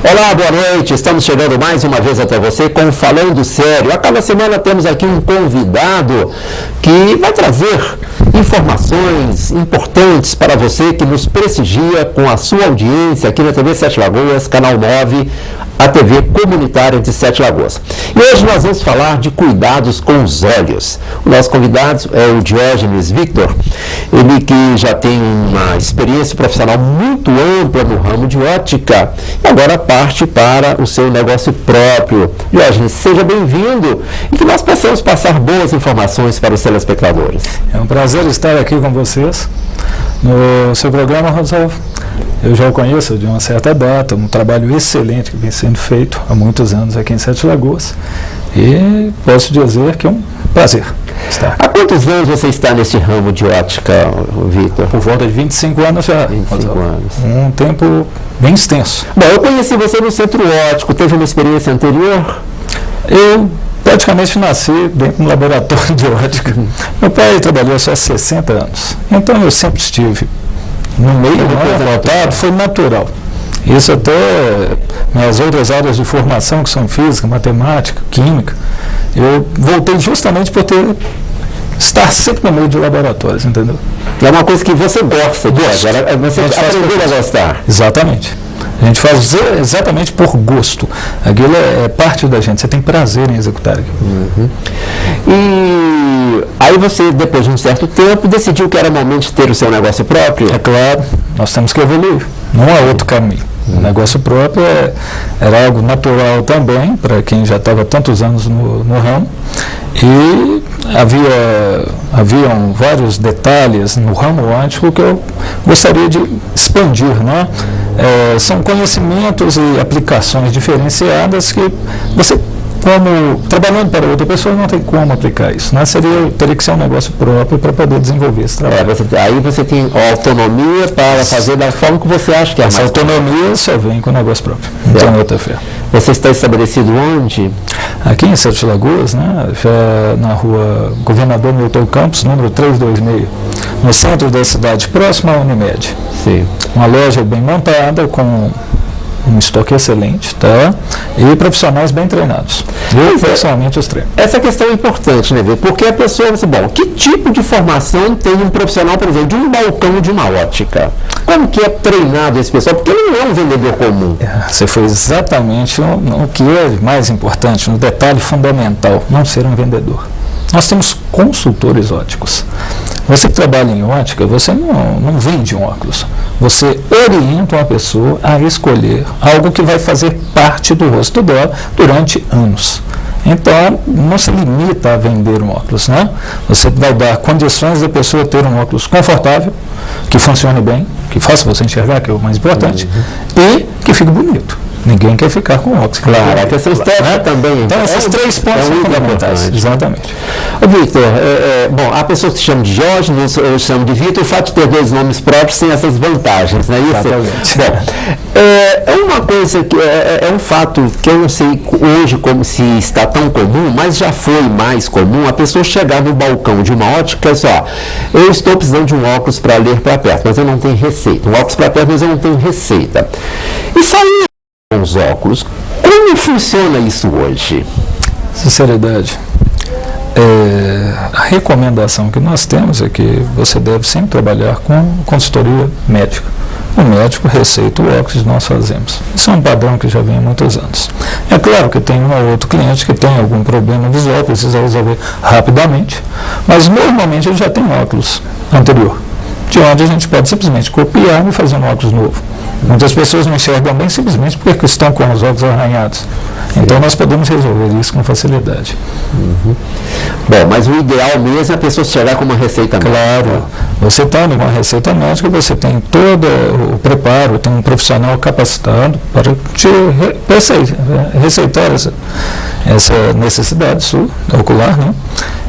Olá, boa noite. Estamos chegando mais uma vez até você com Falando Sério. A cada semana temos aqui um convidado que vai trazer informações importantes para você que nos prestigia com a sua audiência aqui na TV Sete Lagoas, Canal 9, a TV comunitária de Sete Lagoas. E hoje nós vamos falar de cuidados com os olhos. O nosso convidado é o Diógenes Victor, ele que já tem uma experiência profissional muito ampla no ramo de ótica e agora parte para o seu negócio próprio. Diógenes, seja bem-vindo e que nós possamos passar boas informações para os telespectadores. É um prazer estar aqui com vocês no seu programa, Rodolfo. Eu já o conheço de uma certa data, um trabalho excelente que vem sendo feito há muitos anos aqui em Sete Lagoas e posso dizer que é um prazer estar. Há quantos anos você está nesse ramo de ótica, Victor? Por volta de 25 anos já. 25 anos. Um tempo bem extenso. Bom, eu conheci você no centro óptico, teve uma experiência anterior? Eu praticamente nasci dentro de um laboratório de ótica. Meu pai trabalhou só 60 anos, então eu sempre estive no meio, voltado, foi natural. Isso até minhas outras áreas de formação, que são física, matemática, química, eu voltei justamente por estar sempre no meio de laboratórios, entendeu? É uma coisa que você gosta de agora, você aprendeu a gostar. Exatamente. A gente faz exatamente por gosto. Aquilo é parte da gente, você tem prazer em executar aquilo. Uhum. E aí você, depois de um certo tempo, decidiu que era momento de ter o seu negócio próprio? É claro, nós temos que evoluir, não há outro caminho. O negócio próprio era algo natural também, para quem já estava tantos anos no ramo, e haviam vários detalhes no ramo óptico que eu gostaria de expandir, né? São conhecimentos e aplicações diferenciadas que você, como trabalhando para outra pessoa, não tem como aplicar isso, né? Teria que ser um negócio próprio para poder desenvolver esse trabalho. Aí você tem autonomia para fazer da forma que você acha que é mais. Essa autonomia só vem com o negócio próprio, não tem outra fé. Você está estabelecido onde? Aqui em Sete Lagoas, né? Já na rua Governador Milton Campos, número 326, no centro da cidade, próximo à Unimed. Sim. Uma loja bem montada, com um estoque excelente, tá? E profissionais bem treinados. Eu, pessoalmente, os treino. Essa questão é importante, né, porque a pessoa, bom, que tipo de formação tem um profissional, por exemplo, de um balcão de uma ótica? Como que é treinado esse pessoal? Porque ele não é um vendedor comum. Você foi exatamente o que é mais importante, no detalhe fundamental, não ser um vendedor. Nós temos consultores óticos. Você que trabalha em ótica, você não vende um óculos. Você orienta uma pessoa a escolher algo que vai fazer parte do rosto dela durante anos. Então, não se limita a vender um óculos, né? Você vai dar condições da pessoa ter um óculos confortável, que funcione bem, que faça você enxergar, que é o mais importante, e que fique bonito. Ninguém quer ficar com óculos. Claro, a questão estética também. Então, esses três pontos são fundamentais. Exatamente. Victor, bom, a pessoa que se chama de Diógenes, eu chamo de Victor, o fato de ter dois nomes próprios tem essas vantagens, não é isso? Exatamente. Bom, é uma coisa que é um fato que eu não sei hoje como se está tão comum, mas já foi mais comum a pessoa chegar no balcão de uma ótica e dizer, ó, eu estou precisando de um óculos para ler para perto, mas eu não tenho receita. Um óculos para perto, mas eu não tenho receita. E sair com os óculos, como funciona isso hoje? Sinceridade. A recomendação que nós temos é que você deve sempre trabalhar com consultoria médica. O médico receita o óculos que nós fazemos. Isso é um padrão que já vem há muitos anos. É claro que tem um ou outro cliente que tem algum problema visual, precisa resolver rapidamente, mas normalmente ele já tem óculos anterior, de onde a gente pode simplesmente copiar e fazer um óculos novo. Muitas pessoas não enxergam bem simplesmente porque estão com os olhos arranhados. Então nós podemos resolver isso com facilidade. Uhum. Bom, mas o ideal mesmo é a pessoa chegar com uma receita médica. Claro, você está numa receita médica, você tem todo o preparo, tem um profissional capacitado para te receitar essa necessidade sua, ocular, né?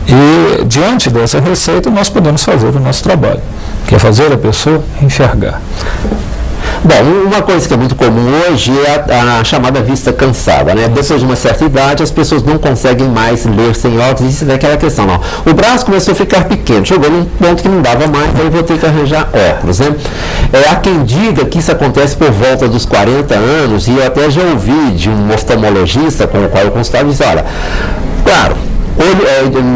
E diante dessa receita nós podemos fazer o nosso trabalho, que é fazer a pessoa enxergar. Bom, uma coisa que é muito comum hoje é a chamada vista cansada, né? Depois de uma certa idade, as pessoas não conseguem mais ler sem óculos, isso é aquela questão, não. O braço começou a ficar pequeno, chegou num ponto que não dava mais, aí vou ter que arranjar óculos, né? Há quem diga que isso acontece por volta dos 40 anos, e eu até já ouvi de um oftalmologista com o qual eu consultava, e disse, olha, claro,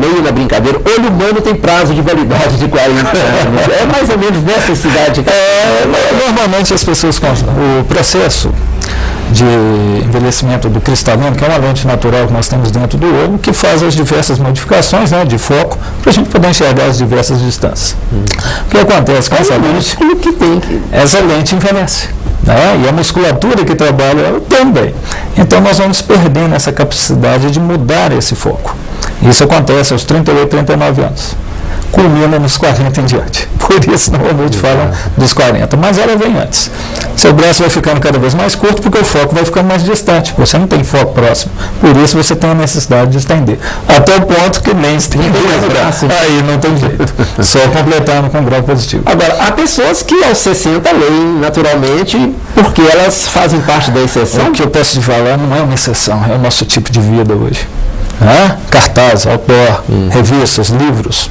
meio na brincadeira, olho humano tem prazo de validade de 40 anos. É mais ou menos nessa cidade. Normalmente as pessoas o processo de envelhecimento do cristalino, que é uma lente natural que nós temos dentro do olho, que faz as diversas modificações, né, de foco, para a gente poder enxergar as diversas distâncias. O que acontece com essa lente? Essa lente envelhece. Né? E a musculatura que trabalha também. Então nós vamos perdendo essa capacidade de mudar esse foco. Isso acontece aos 38, 39 anos. Culmina nos 40 em diante. Por isso normalmente falam dos 40. Mas ela vem antes. Seu braço vai ficando cada vez mais curto porque o foco vai ficando mais distante. Você não tem foco próximo. Por isso você tem a necessidade de estender. Até o ponto que nem estende mais o braço. Aí não tem jeito. Só completando com grau positivo. Agora, há pessoas que aos 60 leem naturalmente porque elas fazem parte da exceção. O que eu posso te falar não é uma exceção. É o nosso tipo de vida hoje. Cartaz, outdoor, revistas, livros.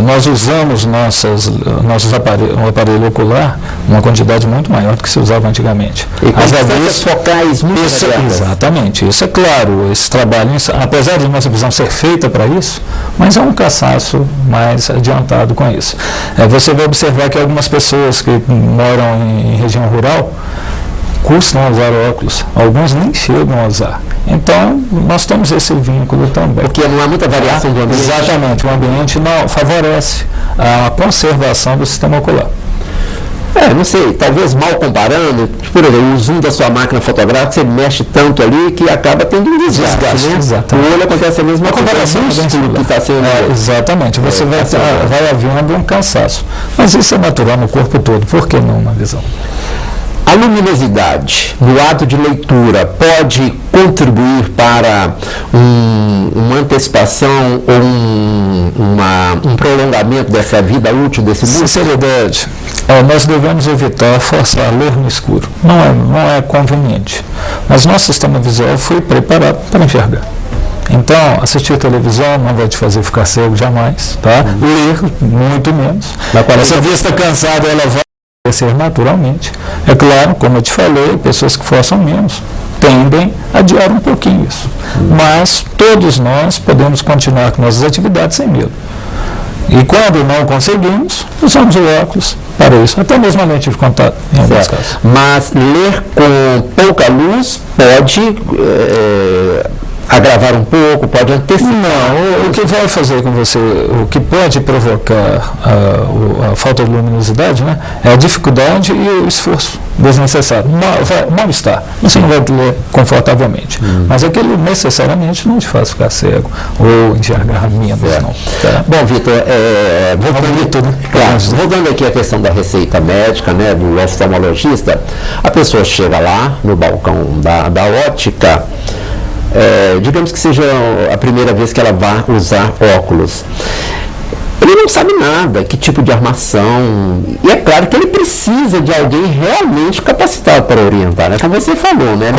Nós usamos nossos aparelho ocular uma quantidade muito maior do que se usava antigamente. E as revistas focais muito exatamente. Isso é claro. Esse trabalho, apesar de nossa visão ser feita para isso, mas é um cansaço mais adiantado com isso. Você vai observar que algumas pessoas que moram em região rural custam a usar óculos, alguns nem chegam a usar. Então, nós temos esse vínculo também. Porque não há muita variação do ambiente. Exatamente, o ambiente não favorece a conservação do sistema ocular. Não sei, talvez mal comparando, por exemplo, o zoom da sua máquina fotográfica, você mexe tanto ali que acaba tendo um desgaste, né? Exatamente. O olho acontece a mesma comparação que está sendo. Exatamente, você vai havendo um cansaço. Mas isso é natural no corpo todo, por que não na visão? A luminosidade no ato de leitura pode contribuir para uma antecipação ou um prolongamento dessa vida útil desse músculo? Sinceridade, nós devemos evitar forçar a ler no escuro. Não é conveniente. Mas nosso sistema visual foi preparado para enxergar. Então, assistir televisão não vai te fazer ficar cego jamais, tá? Ler, muito menos. Essa vista cansada, ela vai ser naturalmente. É claro, como eu te falei, pessoas que forçam menos tendem a adiar um pouquinho isso. Mas todos nós podemos continuar com nossas atividades sem medo. E quando não conseguimos, usamos o óculos para isso, até mesmo a lente de contato, em alguns casos. Mas ler com pouca luz pode agravar um pouco, pode antecipar. Não, o que vai fazer com você, o que pode provocar a falta de luminosidade, né, é a dificuldade e o esforço desnecessário. Mal-estar. Você não vai ler confortavelmente. Mas aquilo necessariamente não te faz ficar cego ou enxergar menos. Não. Tá? Bom, Vitor, voltando aqui à questão da receita médica, né, do oftalmologista, a pessoa chega lá no balcão da ótica. Digamos que seja a primeira vez que ela vai usar óculos. Ele não sabe nada, que tipo de armação, e é claro que ele precisa de alguém realmente capacitado para orientar, né? Como você falou, né?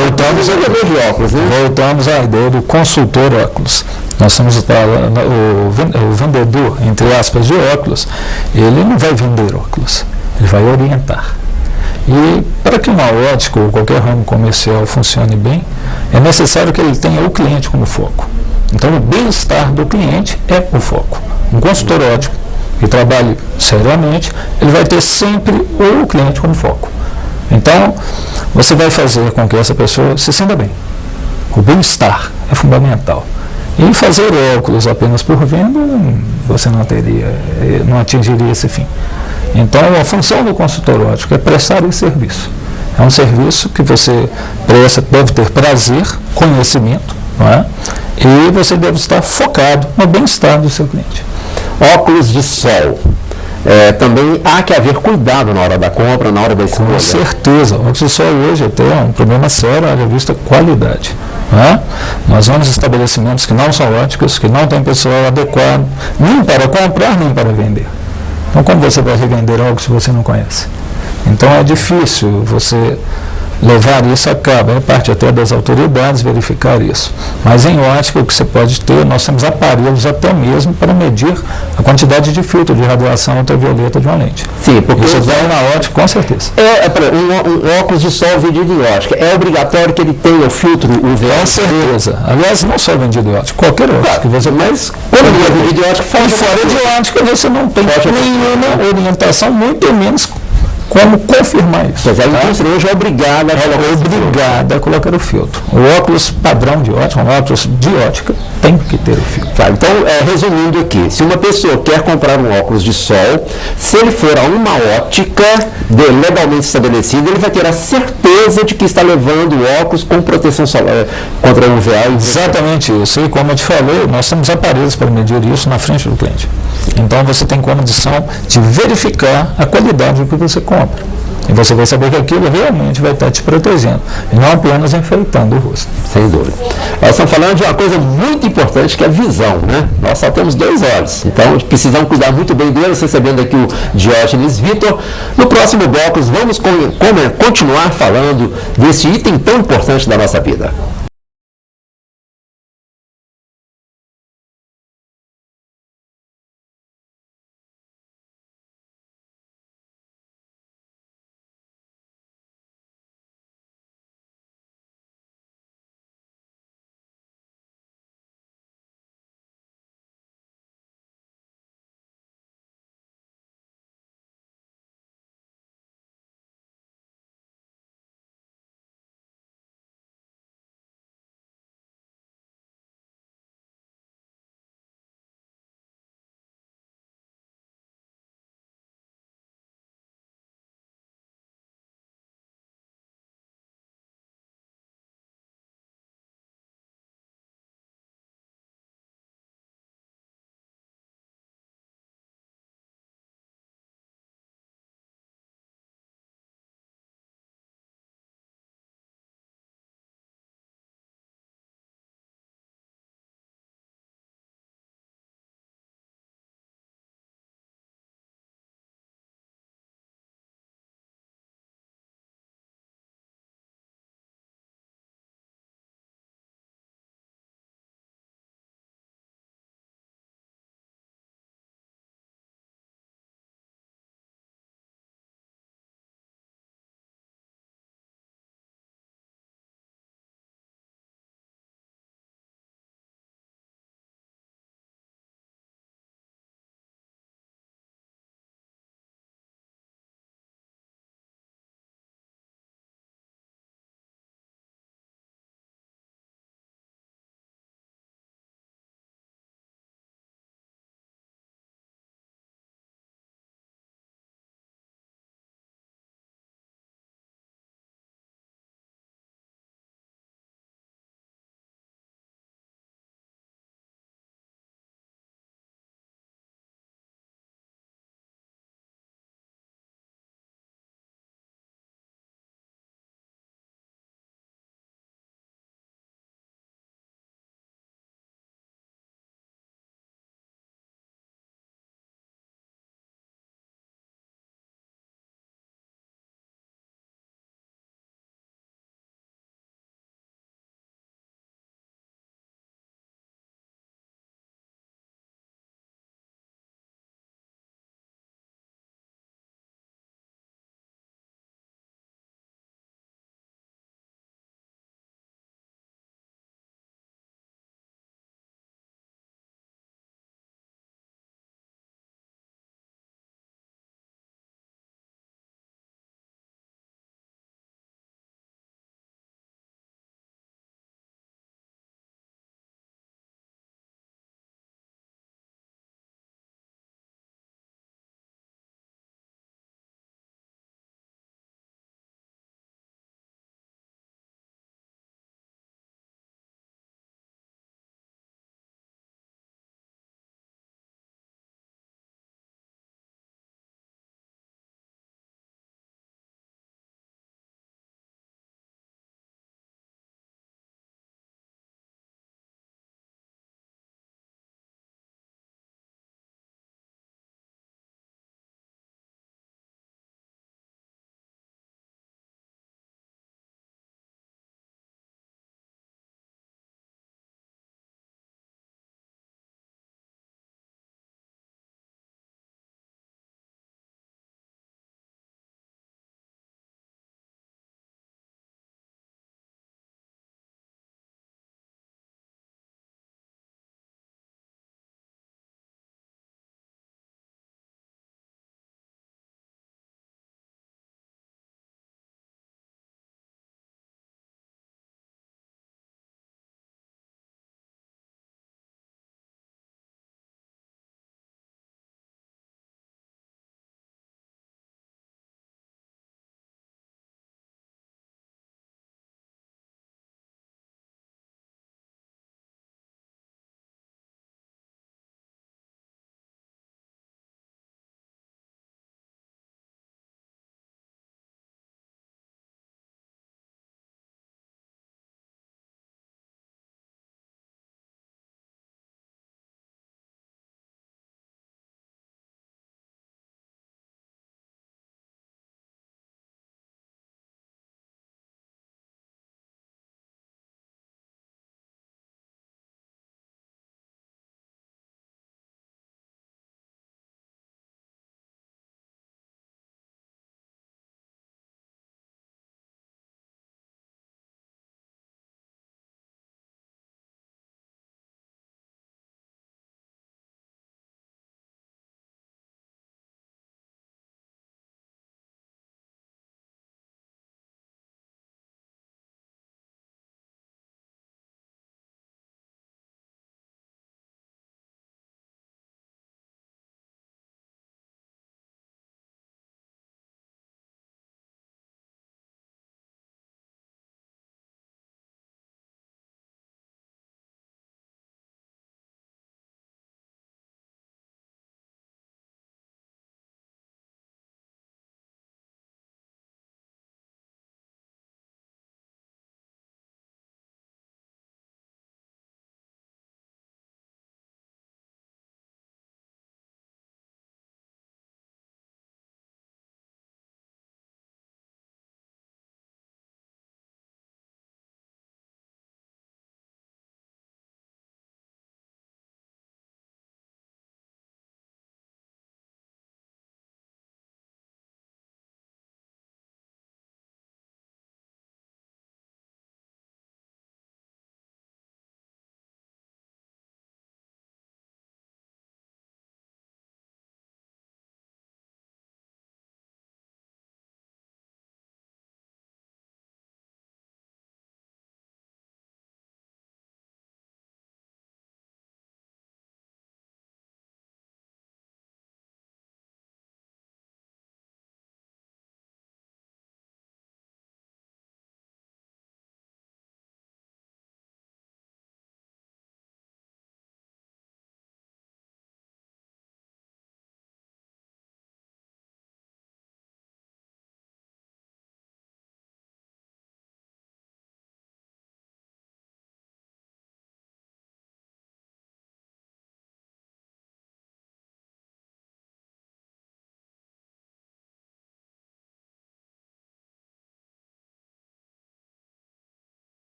Voltamos à ideia do consultor óculos. Nós temos o vendedor, entre aspas, de óculos, ele não vai vender óculos, ele vai orientar. E para que uma ótica ou qualquer ramo comercial funcione bem, é necessário que ele tenha o cliente como foco. Então, o bem-estar do cliente é o foco. Um consultor ótico que trabalhe seriamente, ele vai ter sempre o cliente como foco. Então, você vai fazer com que essa pessoa se sinta bem. O bem-estar é fundamental. E fazer óculos apenas por venda, você não atingiria esse fim. Então, a função do consultor ótico é prestar esse serviço. É um serviço que você deve ter prazer, conhecimento, não é? E você deve estar focado no bem-estar do seu cliente. Óculos de sol. Também há que haver cuidado na hora da compra, na hora da escolha. Com certeza. O óculos de sol hoje até é um problema sério, haja vista qualidade. Nós vamos em estabelecimentos que não são óticos, que não tem pessoal adequado, nem para comprar, nem para vender. Então, como você vai revender algo se você não conhece? Então é difícil você levar isso a cabo, é parte até das autoridades verificar isso. Mas em ótica, o que você pode ter, nós temos aparelhos até mesmo para medir a quantidade de filtro de radiação ultravioleta de uma lente. Sim, porque isso vai na ótica, com certeza. Um óculos de sol vendido em ótica, é obrigatório que ele tenha o filtro UV? Com certeza. Aliás, não só vendido em ótica, qualquer ótica. Mas quando é vendido em ótica, fora de ótica, você não tem nenhuma orientação, muito menos como confirmar isso. Pois é, a indústria hoje é obrigada a colocar o filtro. O óculos padrão de ótica, um óculos de ótica, tem que ter o filtro. Claro, então, resumindo aqui, se uma pessoa quer comprar um óculos de sol, se ele for a uma ótica legalmente estabelecida, ele vai ter a certeza de que está levando o óculos com proteção solar contra o UVA. Exatamente isso. E como eu te falei, nós temos aparelhos para medir isso na frente do cliente. Então você tem condição de verificar a qualidade do que você compra. E você vai saber que aquilo realmente vai estar te protegendo, e não apenas enfeitando o rosto. Sem dúvida. Nós estamos falando de uma coisa muito importante, que é a visão, né? Nós só temos 2 olhos, então precisamos cuidar muito bem deles, recebendo aqui o Diógenes Vitor. No próximo bloco, vamos continuar falando desse item tão importante da nossa vida.